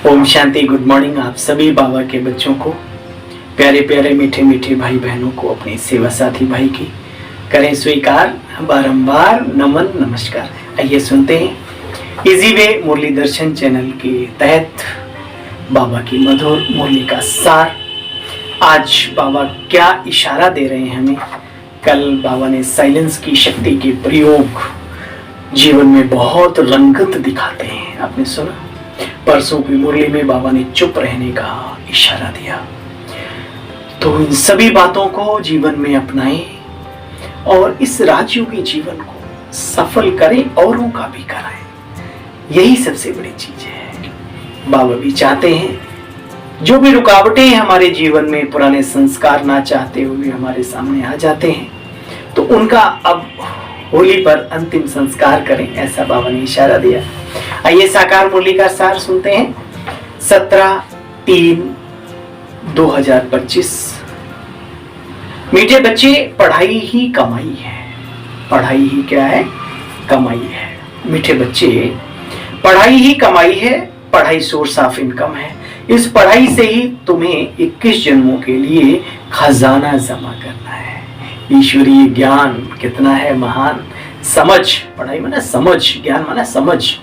Om Shanti. Good morning आप सभी बाबा के बच्चों को, प्यारे प्यारे मीठे मीठे भाई बहनों को, अपने सेवा साथी भाई की करें स्वीकार बारंबार नमन नमस्कार। आइए सुनते हैं इजी वे मुरली दर्शन चैनल के तहत बाबा की मधुर मुरली का सार। आज बाबा क्या इशारा दे रहे हैं हमें। कल बाबा ने साइलेंस की शक्ति के प्रयोग जीवन में बहुत रंगत दिखाते हैं, आपने सुना। परसों की मुरली में बाबा ने चुप रहने का इशारा दिया। तो इन सभी बातों को जीवन में अपनाएं और इस राजयोगी जीवन को सफल करें, औरों का भी कराएं। यही सबसे बड़ी चीज है। बाबा भी चाहते हैं जो भी रुकावटें हमारे जीवन में पुराने संस्कार ना चाहते हुए हमारे सामने आ जाते हैं, तो उनका अब होली पर अंतिम संस्कार करें, ऐसा बाबा ने इशारा दिया। आइए साकार मुरली का सार सुनते हैं। 17/3/2025। मीठे बच्चे, पढ़ाई ही कमाई है। पढ़ाई ही क्या है? कमाई है। मीठे बच्चे, पढ़ाई ही कमाई है। पढ़ाई सोर्स ऑफ इनकम है। इस पढ़ाई से ही तुम्हें 21 जन्मों के लिए खजाना जमा करना है। ईश्वरीय ज्ञान कितना है महान। समझ, पढ़ाई माना समझ, ज्ञान माना समझ।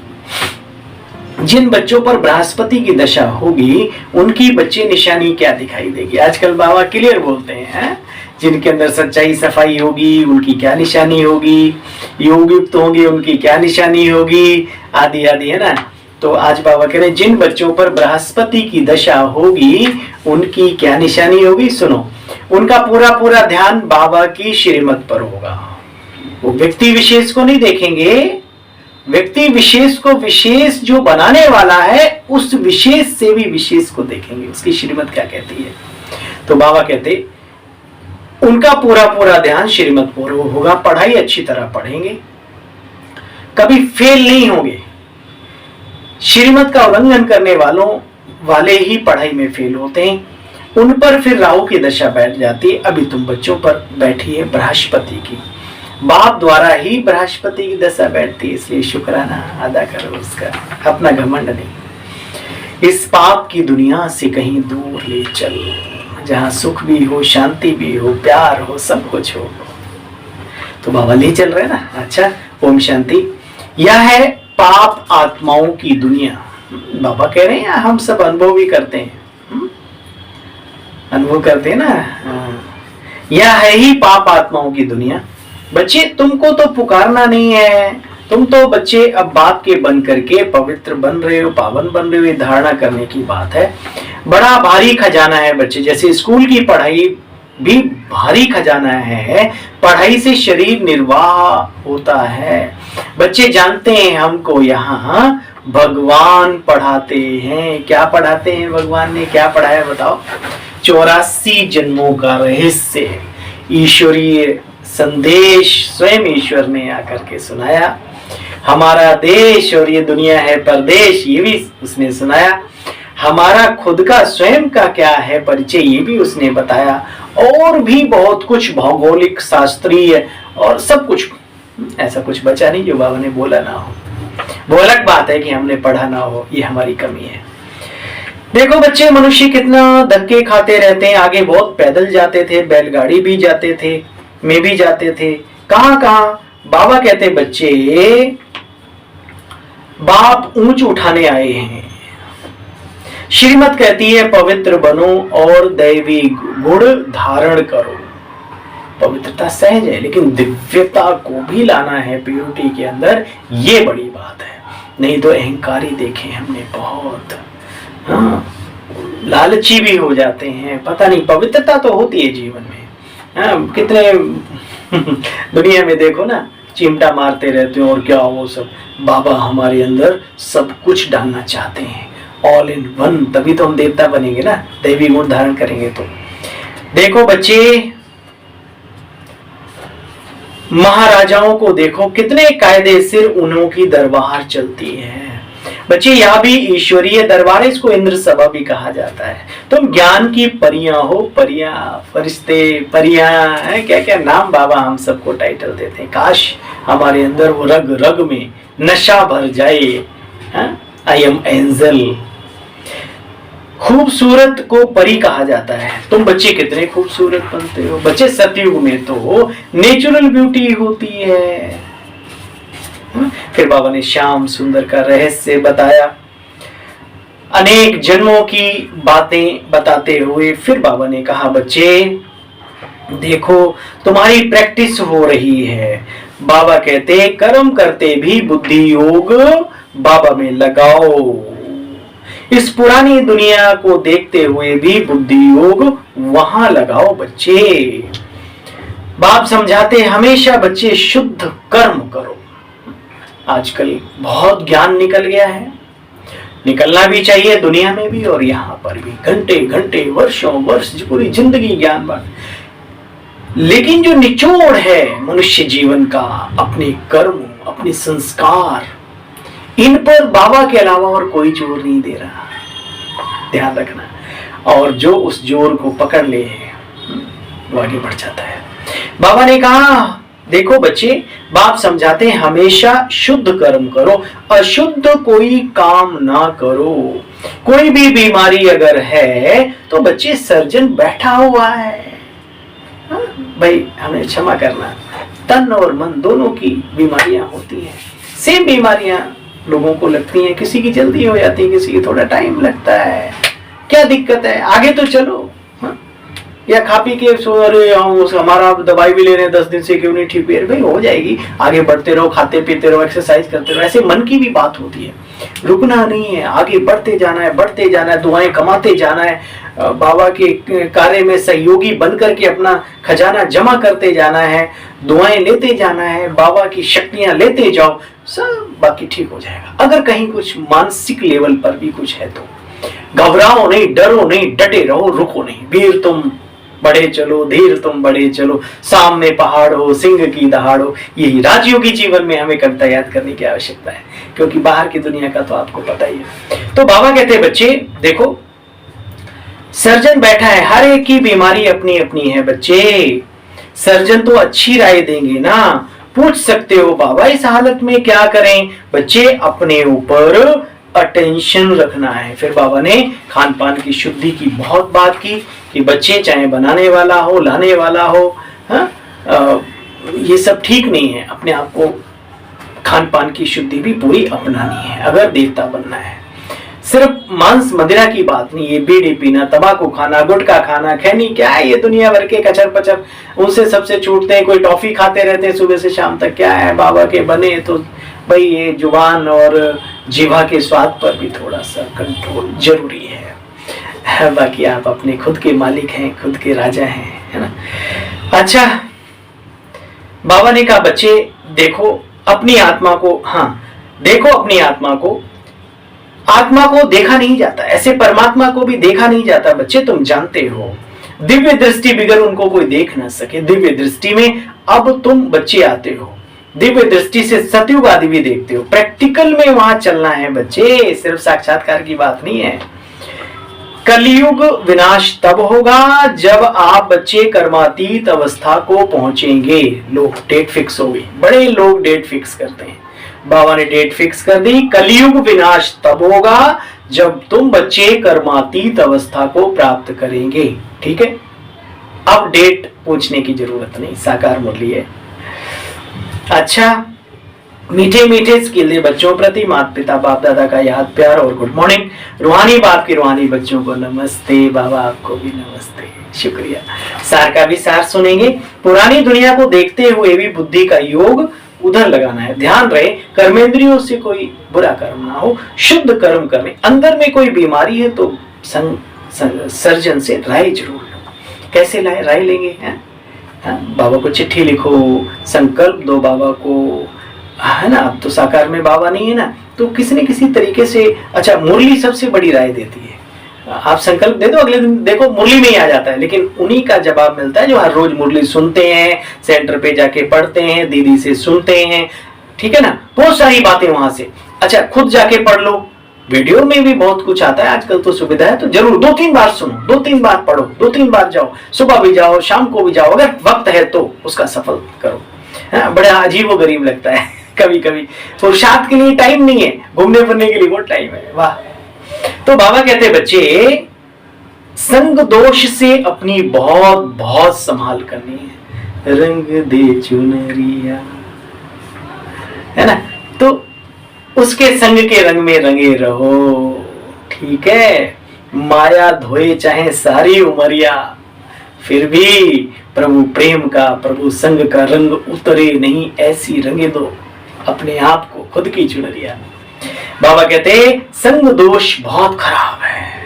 जिन बच्चों पर बृहस्पति की दशा होगी उनकी बच्चे निशानी क्या दिखाई देगी। आजकल बाबा क्लियर बोलते हैं, जिनके अंदर सच्चाई सफाई होगी उनकी क्या निशानी होगी, योग युक्त होंगे उनकी क्या निशानी होगी, आदि आदि, है ना। तो आज बाबा कह रहे हैं जिन बच्चों पर बृहस्पति की दशा होगी उनकी क्या निशानी होगी। सुनो, उनका पूरा पूरा ध्यान बाबा की श्रीमत पर होगा। वो व्यक्ति विशेष को नहीं देखेंगे, व्यक्ति विशेष को विशेष जो बनाने वाला है उस विशेष से भी विशेष को देखेंगे, उसकी श्रीमत क्या कहती है। तो बाबा कहते उनका पूरा पूरा ध्यान श्रीमत पर होगा। पढ़ाई अच्छी तरह पढ़ेंगे, कभी फेल नहीं होंगे। श्रीमत का उल्लंघन करने वाले ही पढ़ाई में फेल होते हैं। उन पर फिर राहु की दशा बैठ जाती है। अभी तुम बच्चों पर बैठी है बृहस्पति की। बाप द्वारा ही बृहस्पति की दशा बैठती है, इसलिए शुक्राना अदा करो उसका, अपना घमंड नहीं। इस पाप की दुनिया से कहीं दूर ले चल, जहां सुख भी हो, शांति भी हो, प्यार हो, सब कुछ हो। तो बाबा ले चल रहे ना। अच्छा, ओम शांति। यह है पाप आत्माओं की दुनिया। बाबा कह रहे हैं हम सब अनुभव भी करते हैं, अनुभव करते हैं ना। यह है ही पाप आत्माओं की दुनिया। बच्चे, तुमको तो पुकारना नहीं है। तुम तो बच्चे अब बाप के बन करके पवित्र बन रहे हो, पावन बन रहे हो, ये धारणा करने की बात है। बड़ा भारी खजाना है बच्चे। जैसे स्कूल की पढ़ाई भी भारी खजाना है, पढ़ाई से शरीर निर्वाह होता है। बच्चे जानते हैं हमको यहाँ भगवान पढ़ाते हैं। क्या पढ़ाते हैं? भगवान ने क्या पढ़ाया बताओ? 84 जन्मों का रहस्य, ईश्वरीय संदेश स्वयं ईश्वर ने आकर के सुनाया। हमारा देश और ये दुनिया है परदेश, ये भी उसने सुनाया। हमारा खुद का स्वयं का क्या है परिचय, ये भी उसने बताया। और भी बहुत कुछ भौगोलिक, शास्त्रीय और सब कुछ। ऐसा कुछ बचा नहीं जो बाबा ने बोला ना हो। वो अलग बात है कि हमने पढ़ा ना हो, ये हमारी कमी है। देखो बच्चे, मनुष्य कितना धक्के खाते रहते हैं। आगे बहुत पैदल जाते थे, बैलगाड़ी भी जाते थे, में भी जाते थे, कहां कहां। बाबा कहते बच्चे, बाप ऊंच उठाने आए हैं। श्रीमत कहती है पवित्र बनो और दैवी गुण धारण करो। पवित्रता सहज है, लेकिन दिव्यता को भी लाना है प्योरिटी के अंदर, ये बड़ी बात है। नहीं तो अहंकारी देखे हमने बहुत, हाँ, लालची भी हो जाते हैं। पता नहीं, पवित्रता तो होती है जीवन में। हाँ, कितने दुनिया में देखो ना, चिमटा मारते रहते हो और क्या वो सब। बाबा हमारे अंदर सब कुछ डालना चाहते हैं, ऑल इन वन। तभी तो हम देवता बनेंगे ना, दैवी गुण धारण करेंगे। तो देखो बच्चे, महाराजाओं को देखो, कितने कायदे सिर उन्हों की दरबार चलती है। बच्चे, यहाँ भी ईश्वरीय दरबार है, इसको इंद्र सभा भी कहा जाता है। तुम ज्ञान की परियां हो, परियां, फरिश्ते, परियां है, क्या क्या नाम बाबा हम सबको टाइटल देते हैं। काश हमारे अंदर वो रग रग में नशा भर जाए। I am angel. खूबसूरत को परी कहा जाता है। तुम बच्चे कितने खूबसूरत बनते हो। बच्चे सतयुग में तो नेचुरल ब्यूटी होती है। फिर बाबा ने श्याम सुंदर का रहस्य बताया, अनेक जन्मों की बातें बताते हुए फिर बाबा ने कहा, बच्चे देखो तुम्हारी प्रैक्टिस हो रही है। बाबा कहते कर्म करते भी बुद्धि योग बाबा में लगाओ। इस पुरानी दुनिया को देखते हुए भी बुद्धि योग वहां लगाओ बच्चे। बाप समझाते हमेशा बच्चे शुद्ध कर्म करो। आजकल बहुत ज्ञान निकल गया है, निकलना भी चाहिए दुनिया में भी और यहाँ पर भी। घंटे घंटे वर्षों वर्ष पूरी जिंदगी ज्ञान बांट, लेकिन जो निचोड़ है मनुष्य जीवन का, अपने कर्म अपने संस्कार, इन पर बाबा के अलावा और कोई जोर नहीं दे रहा। ध्यान रखना। और जो उस जोर को पकड़ ले वो आगे बढ़ जाता है। बाबा ने कहा देखो बच्चे, बाप समझाते हैं हमेशा शुद्ध कर्म करो, अशुद्ध कोई काम ना करो। कोई भी बीमारी अगर है तो बच्चे सर्जन बैठा हुआ है। भाई हमें क्षमा करना, तन और मन दोनों की बीमारियां होती हैं। सेम बीमारियां लोगों को लगती हैं, किसी की जल्दी हो जाती है, किसी की थोड़ा टाइम लगता है। क्या दिक्कत है, आगे तो चलो। या खा पी के अरे हमारा दवाई भी ले रहे हैं 10 दिन से, क्यों नहीं ठीक हुई? भाई हो जाएगी, आगे बढ़ते रहो, खाते पीते रहो, एक्सरसाइज करते रहो। ऐसे मन की भी बात होती है, रुकना नहीं है, आगे बढ़ते जाना है, बढ़ते जाना है, दुआएं कमाते जाना है, बाबा के कार्य में सहयोगी बनकर के अपना खजाना जमा करते जाना है, दुआएं लेते जाना है, बाबा की शक्तियां लेते जाओ, सब बाकी ठीक हो जाएगा। अगर कहीं कुछ मानसिक लेवल पर भी कुछ है तो घबराओ नहीं, डरो नहीं, डटे रहो, रुको नहीं। वीर तुम बढ़े चलो, धीर तुम बढ़े चलो, सामने पहाड़ हो, सिंह की दहाड़ हो। यही राजयोगी जीवन में हमें कविता याद करने की आवश्यकता है, क्योंकि बाहर की दुनिया का तो आपको पता ही है। तो बाबा कहते हैं बच्चे देखो, सर्जन बैठा है, हर एक की बीमारी अपनी अपनी है बच्चे। सर्जन तो अच्छी राय देंगे ना। पूछ सकते हो बाबा इस हालत में क्या करें? बच्चे अपने ऊपर अटेंशन रखना है। फिर बाबा ने खान पान की शुद्धि की बहुत बात की कि बच्चे चाहे बनाने वाला हो, लाने वाला हो, ये सब ठीक नहीं है। अपने आप को खान पान की शुद्धि भी पूरी अपनानी है अगर देवता बनना है। सिर्फ मांस मदिरा की बात नहीं, ये बीड़ी पीना, तंबाकू खाना, गुटखा खाना, खैनी, क्या है ये दुनिया भर के कचर पचर, उनसे सबसे छूटते हैं। कोई टॉफी खाते रहते हैं सुबह से शाम तक, क्या है? बाबा के बने तो भाई ये जुबान और जीवा के स्वाद पर भी थोड़ा सा कंट्रोल जरूरी है। बाकी आप अपने खुद के मालिक हैं, खुद के राजा हैं, है ना। अच्छा, बाबा ने कहा बच्चे देखो अपनी आत्मा को, देखो अपनी आत्मा को। आत्मा को देखा नहीं जाता, ऐसे परमात्मा को भी देखा नहीं जाता बच्चे, तुम जानते हो। दिव्य दृष्टि बिगर उनको कोई देख ना सके। दिव्य दृष्टि में अब तुम बच्चे आते हो, दिव्य दृष्टि से सतयुग आदि भी देखते हो। प्रैक्टिकल में वहां चलना है बच्चे, सिर्फ साक्षात्कार की बात नहीं है। कलयुग विनाश तब होगा जब आप बच्चे कर्मातीत अवस्था को पहुंचेंगे। लोग डेट फिक्स हो गई, बड़े लोग डेट फिक्स करते हैं। बाबा ने डेट फिक्स कर दी, कलयुग विनाश तब होगा जब तुम बच्चे कर्मातीत अवस्था को प्राप्त करेंगे। ठीक है, अब डेट पूछने की जरूरत नहीं, साकार मुरली है। अच्छा, मीठे मीठे स्किल बच्चों प्रति माता पिता बाप दादा का याद प्यार और गुड मॉर्निंग। रूहानी बाप की रूहानी बच्चों को नमस्ते, बाबा आपको भी नमस्ते, शुक्रिया। सार का भी सार सुनेंगे। पुरानी दुनिया को देखते हुए भी बुद्धि का योग उधर लगाना है। ध्यान रहे कर्मेंद्रियों से कोई बुरा कर्म ना हो, शुद्ध कर्म करने। अंदर में कोई बीमारी है तो सर्जन से राय जरूर लो। कैसे राय लेंगे? बाबा को चिट्ठी लिखो, संकल्प दो बाबा को, है ना। अब तो साकार में बाबा नहीं है ना, तो किसी न किसी तरीके से। अच्छा, मुरली सबसे बड़ी राय देती है। आप संकल्प दे दो, अगले दिन देखो मुरली में ही आ जाता है, लेकिन उन्हीं का जवाब मिलता है जो हर रोज मुरली सुनते हैं, सेंटर पे जाके पढ़ते हैं, दीदी से सुनते हैं। ठीक है ना, बहुत सारी बातें वहां से। अच्छा, खुद जाके पढ़ लो, वीडियो में भी बहुत कुछ आता है आजकल तो सुविधा है, तो जरूर 2-3 बार सुनो, 2-3 बार पढ़ो, 2-3 बार जाओ, सुबह भी जाओ, शाम को भी जाओ, अगर वक्त है तो उसका सफल करो। बड़ा अजीब व गरीब लगता है कभी कभी, पुरुषार्थ के लिए टाइम नहीं है, घूमने फिरने के लिए बहुत टाइम है। वाह। तो बाबा कहते बच्चे संग दोष से अपनी बहुत बहुत संभाल करनी है। रंग दे चुनरिया, है ना, तो उसके संग के रंग में रंगे रहो, ठीक है। माया धोए चाहे सारी उमरिया, फिर भी प्रभु प्रेम का, प्रभु संग का रंग उतरे नहीं, ऐसी रंगे दो अपने आप को, खुद की चुनरिया। बाबा कहते संग दोष बहुत खराब है।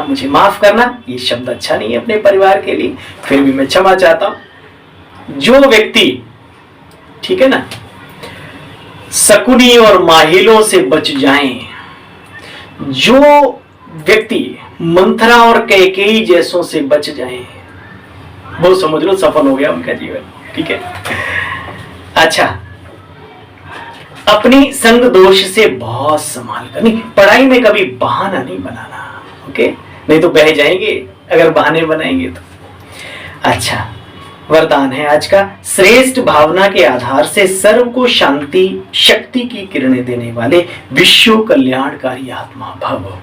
मुझे माफ करना, ये शब्द अच्छा नहीं है अपने परिवार के लिए, फिर भी मैं क्षमा चाहता हूं। जो व्यक्ति, ठीक है ना, शकुनी और माहिलों से बच जाएं, जो व्यक्ति मंथरा और कैकेयी जैसों से बच जाएं, वो समझ लो सफल हो गया उनका जीवन, ठीक है। अच्छा, अपनी संग दोष से बहुत संभाल करनी, पढ़ाई में कभी बहाना नहीं बनाना, ओके, नहीं तो बह जाएंगे अगर बहाने बनाएंगे तो। अच्छा, वरदान है आज का, श्रेष्ठ भावना के आधार से सर्व को शांति शक्ति की किरणें देने वाले विश्व कल्याणकारी आत्मा भव।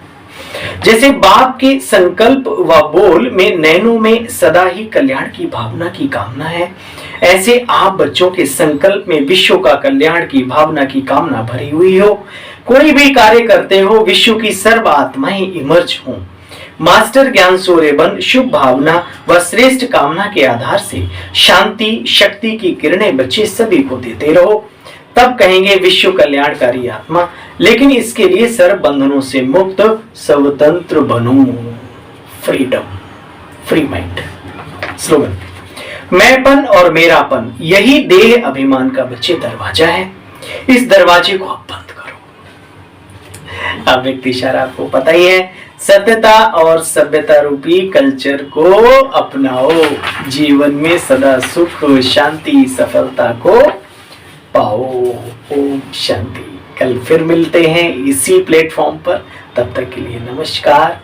जैसे बाप के संकल्प व बोल में नैनों में सदा ही कल्याण की भावना की कामना है, ऐसे आप बच्चों के संकल्प में विश्व का कल्याण की भावना की कामना भरी हुई हो। कोई भी कार्य करते हो, विश्व की सर्व आत्माएं इमर्ज हों। मास्टर ज्ञान सूर्य बन शुभ भावना व श्रेष्ठ कामना के आधार से शांति शक्ति की किरणें बच्चे सभी को देते रहो, तब कहेंगे विश्व कल्याणकारी आत्मा। लेकिन इसके लिए सर्व बंधनों से मुक्त स्वतंत्र बनो, फ्रीडम, फ्री माइंड। स्लोगन, मैंपन और मेरापन यही देह अभिमान का बच्चे दरवाजा है, इस दरवाजे को आप बंद करो। अब एक इशारा आपको पता ही है, सत्यता और सभ्यता रूपी कल्चर को अपनाओ, जीवन में सदा सुख शांति सफलता को पाओ। ओम शांति। कल फिर मिलते हैं इसी प्लेटफॉर्म पर, तब तक के लिए नमस्कार।